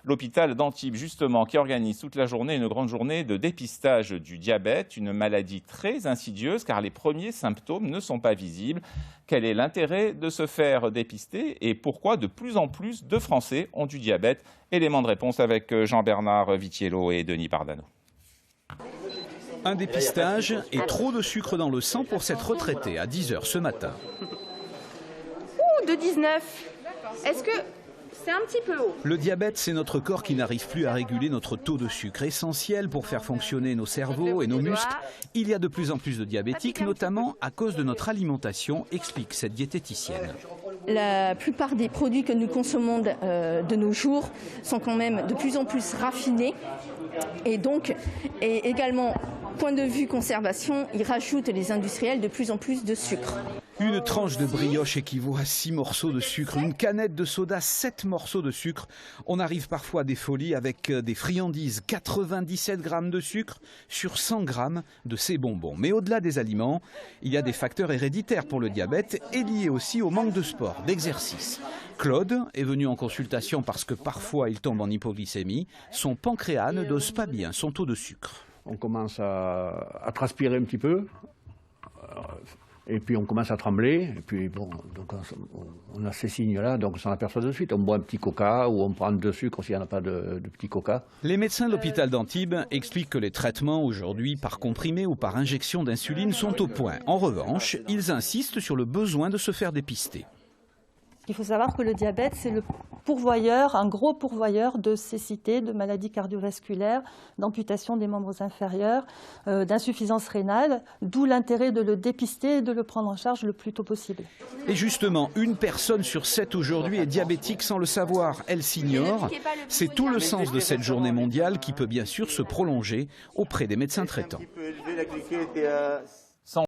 L'hôpital d'Antibes, justement, qui organise toute la journée une grande journée de dépistage du diabète, une maladie très insidieuse car les premiers symptômes ne sont pas visibles. Quel est l'intérêt de se faire dépister et pourquoi de plus en plus de Français ont du diabète? Élément de réponse avec Jean-Bernard Vitiello et Denis Pardano. Un dépistage et trop de sucre dans le sang pour cette retraitée à 10 h ce matin. Ouh, de 19. Est-ce que c'est un petit peu haut? Le diabète, c'est notre corps qui n'arrive plus à réguler notre taux de sucre, essentiel pour faire fonctionner nos cerveaux et nos muscles. Il y a de plus en plus de diabétiques, notamment à cause de notre alimentation, explique cette diététicienne. La plupart des produits que nous consommons de nos jours sont quand même de plus en plus raffinés et donc et également, point de vue conservation, ils rajoutent les industriels de plus en plus de sucre. Une tranche de brioche équivaut à 6 morceaux de sucre, une canette de soda, 7 morceaux de sucre. On arrive parfois à des folies avec des friandises, 97 grammes de sucre sur 100 grammes de ces bonbons. Mais au-delà des aliments, il y a des facteurs héréditaires pour le diabète et liés aussi au manque de sport, d'exercice. Claude est venu en consultation parce que parfois il tombe en hypoglycémie. Son pancréas ne dose pas bien son taux de sucre. On commence à transpirer un petit peu. Et puis on commence à trembler, et puis bon, donc on a ces signes-là, donc on s'en aperçoit de suite. On boit un petit coca ou on prend 2 sucres s'il n'y en a pas de petit coca. Les médecins de l'hôpital d'Antibes expliquent que les traitements aujourd'hui par comprimé ou par injection d'insuline sont au point. En revanche, ils insistent sur le besoin de se faire dépister. Il faut savoir que le diabète, c'est le pourvoyeur, un gros pourvoyeur de cécité, de maladies cardiovasculaires, d'amputation des membres inférieurs, d'insuffisance rénale, d'où l'intérêt de le dépister et de le prendre en charge le plus tôt possible. Et justement, 1 personne sur 7 aujourd'hui est diabétique sans le savoir. Elle s'ignore. C'est tout le sens de cette journée mondiale qui peut bien sûr se prolonger auprès des médecins traitants.